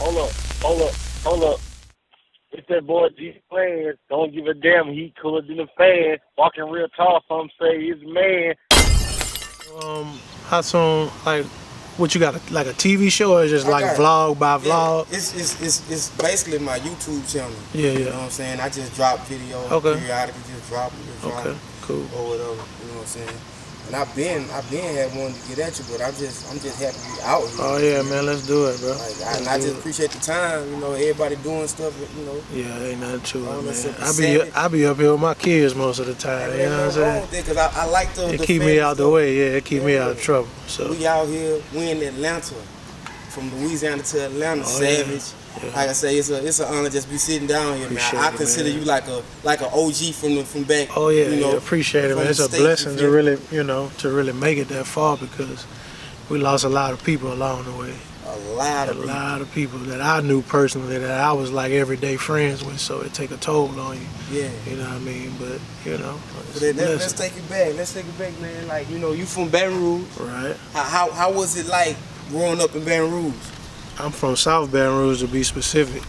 Hold up, hold up, hold up. It's that boy G Plans. Don't give a damn. He cooler than a fan. Walking real tall, some say he's a man. How soon? Like, what you got? Like a TV show or just like vlog by vlog? It's basically my YouTube channel. Yeah, yeah. You know what I'm saying? I just drop videos. Periodically, just drop them. Okay, cool. Or whatever. You know what I'm saying? And I've been had one to get at you, but I'm just happy to be out here. Oh yeah, man, let's do it, bro. Like, I just appreciate the time. You know, everybody doing stuff. You know. Yeah, ain't nothing to it, man. I be up here with my kids most of the time. You know what I'm saying? Because I like the. It keep me out the way. Yeah, it keep me out of trouble. So we out here. We in Atlanta, from Louisiana to Atlanta. Savage. Yeah. Like I say, it's an honor just be sitting down here, man. I consider you like a OG from back. Oh yeah, you know, appreciate it, man. It's a blessing to really make it that far because we lost a lot of people along the way. A lot of people that I knew personally that I was like everyday friends with, so it take a toll on you. Yeah. You know what I mean? But you know. Let's take it back. Let's take it back, man. Like, you know, you from Baton Rouge. Right. How was it like growing up in Baton Rouge? I'm from South Baton Rouge to be specific.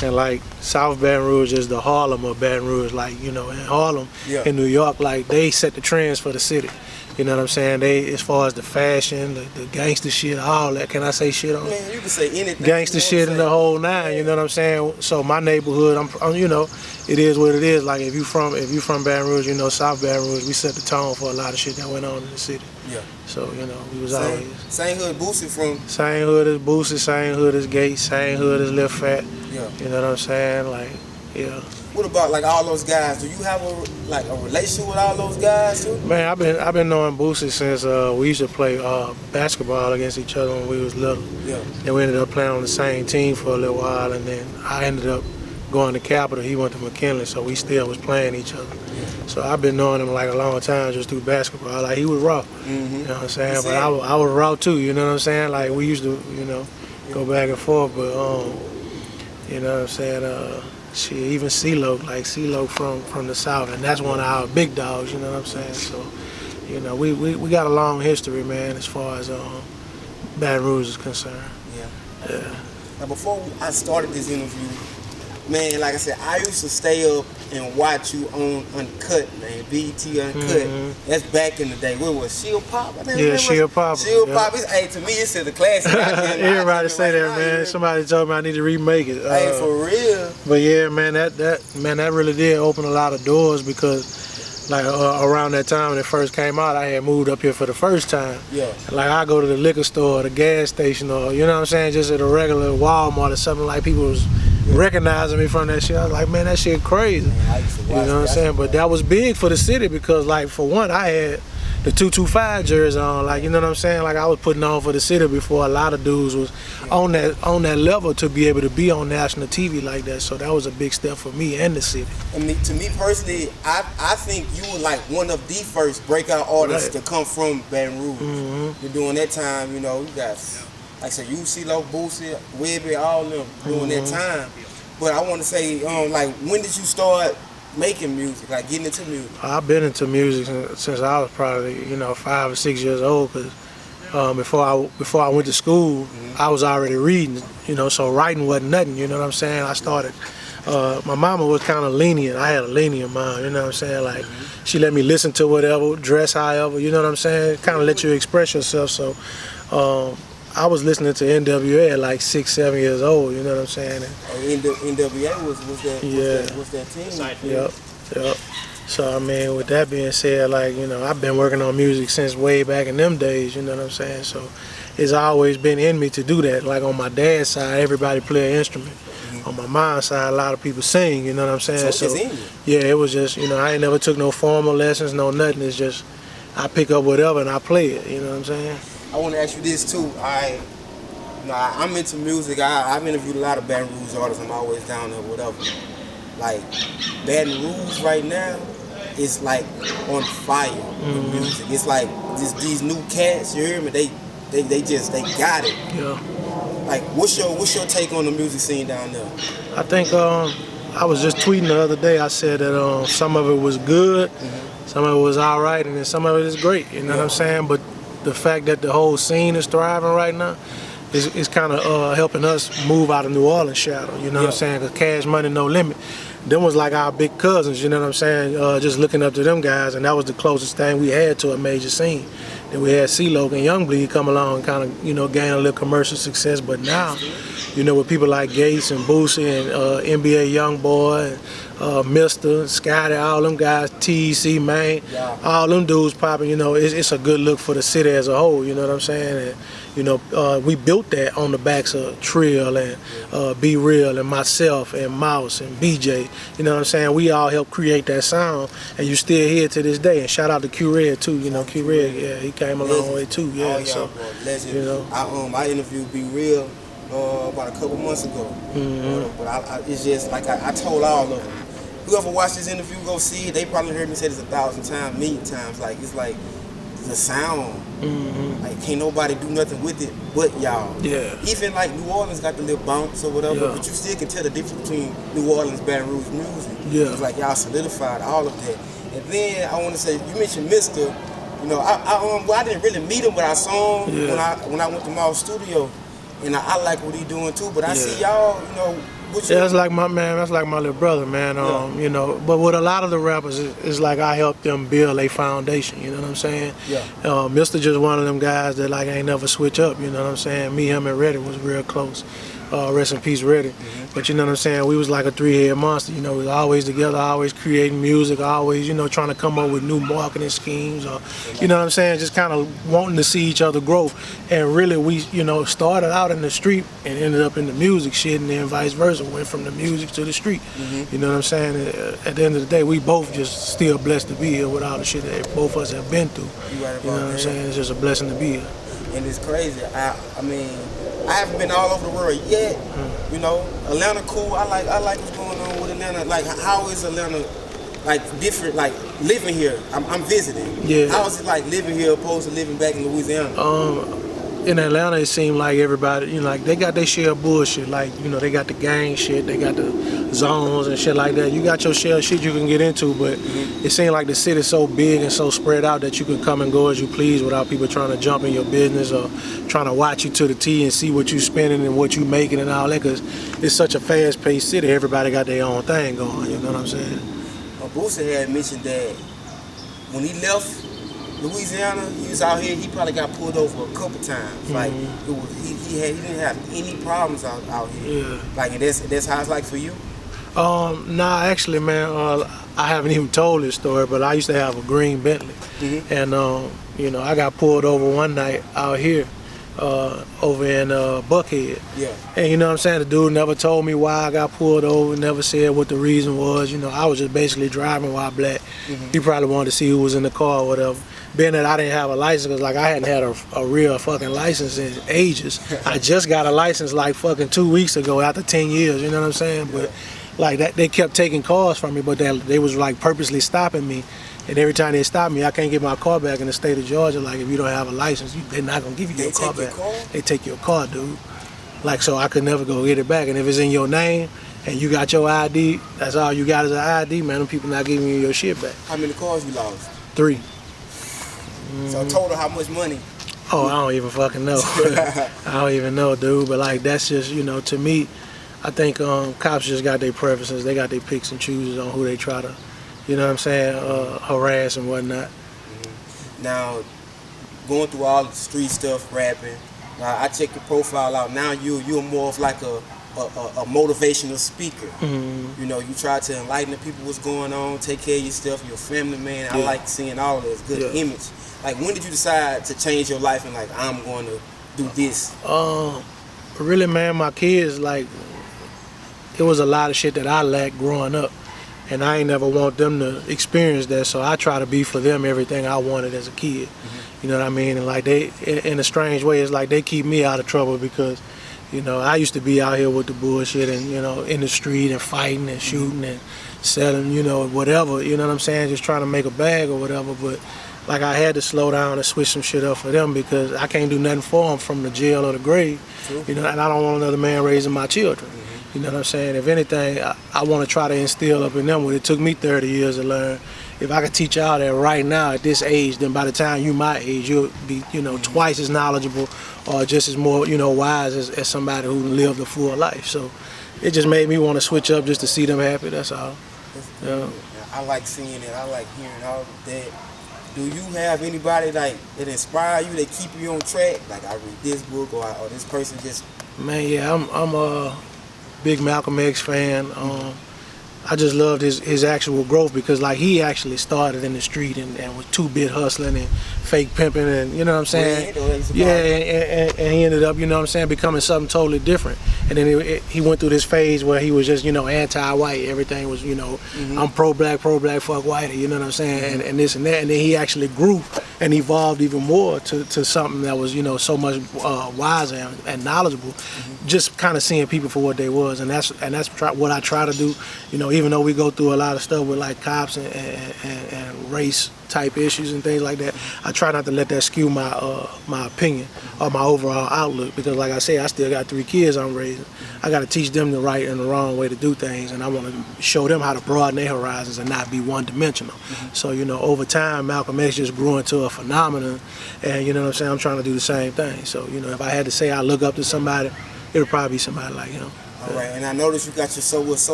And like South Baton Rouge is the Harlem of Baton Rouge. Like, you know, in Harlem, in New York, like they set the trends for the city. You know what I'm saying? They, as far as the fashion, the gangster shit, all that. Can I say shit on? Man, you can say anything. Gangster shit in the whole nine. You know what I'm saying? So my neighborhood, I'm you know, it is what it is. Like if you from Baton Rouge, you know, South Baton Rouge, we set the tone for a lot of shit that went on in the city. Yeah. So you know, we was always same hood Boosie from. Same hood as Boosie, same hood as Gates, same hood as Lil Phat. Yeah. You know what I'm saying? Like, yeah. What about like all those guys? Do you have a relationship with all those guys too? Man, I've been knowing Boosie since we used to play basketball against each other when we was little. Yeah. And we ended up playing on the same team for a little while, and then I ended up going to Capital. He went to McKinley, so we still was playing each other. Yeah. So I've been knowing him like a long time just through basketball. Like he was raw. You know what I'm saying? But I was raw too. You know what I'm saying? Like we used to, you know, go back and forth. But you know what I'm saying? Shit, even CeeLo, like CeeLo from the South, and that's one of our big dogs, you know what I'm saying? So, you know, we got a long history, man, as far as Baton Rouge is concerned. Yeah. Yeah. Now, before I started this interview, man, like I said, I used to stay up and watch you on Uncut, man, BET Uncut. That's back in the day. What was Shield Pop? Yeah, Shield Pop. Shield Pop. Hey, to me, it's the classic. Everybody say that, man. Somebody told me I need to remake it. Hey, for real. But yeah, man, that really did open a lot of doors because, like, around that time when it first came out, I had moved up here for the first time. Yeah. Like, I go to the liquor store, or the gas station, or, you know what I'm saying, just at a regular Walmart or something, like people was recognizing me from that shit. I was like, man, that shit crazy. Man, you know what I'm saying? But that was big for the city because, like, for one, I had the 225 jersey on. Like, you know what I'm saying? Like, I was putting on for the city before a lot of dudes was on that level to be able to be on national TV like that. So that was a big step for me and the city. And to me personally, I think you were like one of the first breakout artists to come from Baton Rouge. You're doing that time, you know, you got, like I said, you, CeeLo, Boosie, Webby, all of them doing that time. But I want to say, like, when did you start making music, like getting into music? I've been into music since I was probably, you know, 5 or 6 years old. Cause before I went to school, I was already reading, you know, so writing wasn't nothing. You know what I'm saying? I started. My mama was kind of lenient. I had a lenient mom. You know what I'm saying? Like, she let me listen to whatever, dress however. You know what I'm saying? Kind of let you express yourself. So. I was listening to NWA at like 6, 7 years old, you know what I'm saying? NWA was that team? Yep. So, I mean, with that being said, like, you know, I've been working on music since way back in them days, you know what I'm saying? So, it's always been in me to do that. Like, on my dad's side, everybody play an instrument. On my mom's side, a lot of people sing, you know what I'm saying? So it's in you. Yeah, it was just, you know, I ain't never took no formal lessons, no nothing. It's just, I pick up whatever and I play it, you know what I'm saying? I want to ask you this too. I'm into music. I've interviewed a lot of Baton Rouge artists. I'm always down there, whatever. Like, Baton Rouge right now is like on fire with music. It's like these new cats. You hear me? They got it. Yeah. Like, what's your take on the music scene down there? I think I was just tweeting the other day. I said that some of it was good, some of it was all right, and then some of it is great. You know what I'm saying? But the fact that the whole scene is thriving right now, it's kind of helping us move out of New Orleans shadow, you know what I'm saying? Because Cash Money, No Limit, them was like our big cousins, you know what I'm saying? Just looking up to them guys, and that was the closest thing we had to a major scene. Then we had C-Lo and Young Bleed come along and kind of, you know, gain a little commercial success. But now, you know, with people like Gates and Boosie and NBA Youngboy, Mr. Scotty, all them guys, TEC, man, all them dudes popping, you know, it's a good look for the city as a whole, you know what I'm saying? And, you know, we built that on the backs of Trill and Be Real and myself and Mouse and BJ. You know what I'm saying? We all helped create that sound, and you still here to this day. And shout out to Q-Red too. You know, Q-Red, yeah, he came a long way too. Yeah, oh, so legend. You know, I interviewed Be Real about a couple months ago. But it's just like I told all of them. Whoever watched this interview, go see it. They probably heard me say this 1,000 times, million times. Like it's like the sound. Like can't nobody do nothing with it but y'all. Yeah. Even like New Orleans got the little bumps or whatever, but you still can tell the difference between New Orleans, Baton Rouge music. Yeah. It's like y'all solidified all of that. And then I want to say, you mentioned Mr. You know, I didn't really meet him, but I saw him when I went to Mobb studio, and I like what he doing too. But I see y'all, you know. Yeah, that's like my man. That's like my little brother, man. You know, but with a lot of the rappers, it's like I helped them build a foundation. You know what I'm saying? Yeah. Mr. just one of them guys that like ain't never switch up. You know what I'm saying? Me, him, and Reddy was real close. Rest in peace, Reddy. But you know what I'm saying? We was like a three-head monster. You know, we was always together, always creating music, always, you know, trying to come up with new marketing schemes, or you know what I'm saying? Just kind of wanting to see each other grow. And really, we, you know, started out in the street and ended up in the music shit, and then vice versa, went from the music to the street. You know what I'm saying? At the end of the day, we both just still blessed to be here with all the shit that both of us have been through. You know what I'm saying? It's just a blessing to be here. And it's crazy. I mean, I haven't been all over the world yet. You know, Atlanta cool. I like what's going on with Atlanta. Like, how is Atlanta like different? Like living here, I'm visiting. Yeah. How is it like living here opposed to living back in Louisiana? In Atlanta, it seemed like everybody, you know, like they got their share of bullshit. Like, you know, they got the gang shit, they got the zones and shit like that. You got your share of shit you can get into, but it seemed like the city's so big and so spread out that you can come and go as you please without people trying to jump in your business or trying to watch you to the T and see what you spending and what you making and all that, because it's such a fast-paced city. Everybody got their own thing going, you know what I'm saying? Boosie had mentioned that when he left Louisiana, he was out here. He probably got pulled over a couple times. Like he didn't have any problems out here. Yeah. Like, and that's how it's like for you. Nah, actually, man, I haven't even told this story, but I used to have a green Bentley, and you know, I got pulled over one night out here, over in Buckhead. Yeah. And you know what I'm saying? The dude never told me why I got pulled over, never said what the reason was. You know, I was just basically driving while black. He probably wanted to see who was in the car or whatever. Being that I didn't have a license, because like I hadn't had a real fucking license in ages. I just got a license like fucking 2 weeks ago after 10 years, you know what I'm saying? But like that, they kept taking cars from me, but they was like purposely stopping me. And every time they stop me, I can't get my car back in the state of Georgia. Like, if you don't have a license, they're not gonna give you your car back. They take your car, dude. Like, so I could never go get it back. And if it's in your name and you got your ID, that's all you got is an ID, man. Them people not giving you your shit back. How many cars you lost? 3. So total, how much money? Oh, I don't even fucking know. I don't even know, dude. But like, that's just, you know, to me, I think cops just got their preferences. They got their picks and chooses on who they try to, you know what I'm saying, harass and whatnot. Now, going through all the street stuff, rapping, I check your profile out. Now you're more of like a motivational speaker. You know, you try to enlighten the people what's going on, take care of your stuff, you're a family man. I like seeing all of this good image. Like, when did you decide to change your life and like, I'm going to do this? Really, man, my kids, like, it was a lot of shit that I lacked growing up, and I ain't never want them to experience that, so I try to be for them everything I wanted as a kid. You know what I mean? And like, they, in a strange way, it's like they keep me out of trouble, because you know, I used to be out here with the bullshit and, you know, in the street and fighting and shooting and selling, you know, whatever, you know what I'm saying, just trying to make a bag or whatever. But like, I had to slow down and switch some shit up for them, because I can't do nothing for them from the jail or the grave, you know, and I don't want another man raising my children. You know what I'm saying? If anything, I want to try to instill up in them what it took me 30 years to learn, if I could teach y'all that right now at this age, then by the time you my age, you'll be, you know, twice as knowledgeable or just as more, you know, wise as somebody who lived a full life. So it just made me want to switch up just to see them happy. That's all. Yeah. I like seeing it. I like hearing all that. Do you have anybody like that inspire you, that keep you on track? Like, I read this book, or this person just. Man, yeah, I'm a big Malcolm X fan. I just loved his actual growth, because like he actually started in the street and was 2-bit hustling and fake pimping, and you know what I'm saying? Yeah, and he ended up, you know what I'm saying, becoming something totally different. And then he went through this phase where he was just, you know, anti-white. Everything was, you know, I'm pro-black, fuck white, you know what I'm saying? And this and that. And then he actually grew and evolved even more to something that was, you know, so much wiser and knowledgeable. Just kind of seeing people for what they was, and that's what I try to do. You know, even though we go through a lot of stuff with like cops and race type issues and things like that, I try not to let that skew my opinion or my overall outlook, because like I say, I still got 3 kids I'm raising. I got to teach them the right and the wrong way to do things, and I want to show them how to broaden their horizons and not be one-dimensional. So, you know, over time, Malcolm X just grew into a phenomenon, and you know what I'm saying, I'm trying to do the same thing. So, you know, if I had to say I look up to somebody, it would probably be somebody like him. All right, and I noticed you got your Solo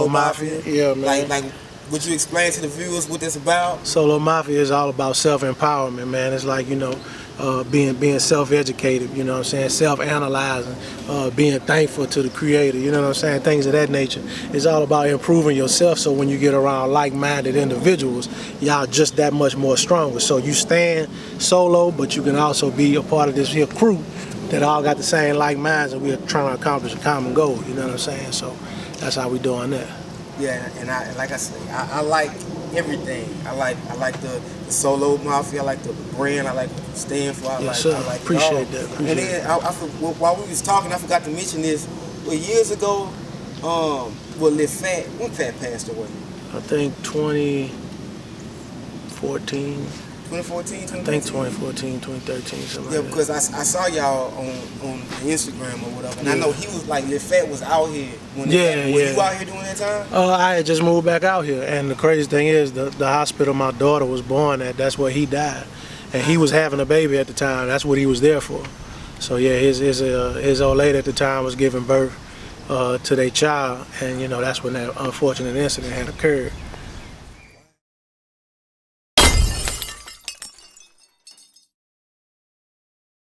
Mafia. Yeah, man. Like, would you explain to the viewers what this about? Solo Mafia is all about self-empowerment, man. It's like, you know, being self-educated, you know what I'm saying, self-analyzing, being thankful to the creator, you know what I'm saying, things of that nature. It's all about improving yourself, so when you get around like-minded individuals, y'all just that much more stronger. So you stand solo, but you can also be a part of this here crew that all got the same like minds, and we're trying to accomplish a common goal, you know what I'm saying? So that's how we doing that. Yeah, and like I say, I like everything. I like the Solo Mafia, I like the brand, I like what you stand for. I like appreciate that. And then while we was talking, I forgot to mention this. Well, years ago, Lil Phat, when Phat passed away? I think 2014. 2014, 2013? I think 2014, 2013, something like that. Because I saw y'all on Instagram or whatever, and I know he was like, Lil Phat was out here when were you out here during that time? I had just moved back out here, and the crazy thing is, the hospital my daughter was born at, that's where he died. And he was having a baby at the time, that's what he was there for. So yeah, his old lady at the time was giving birth to their child, and you know, that's when that unfortunate incident had occurred.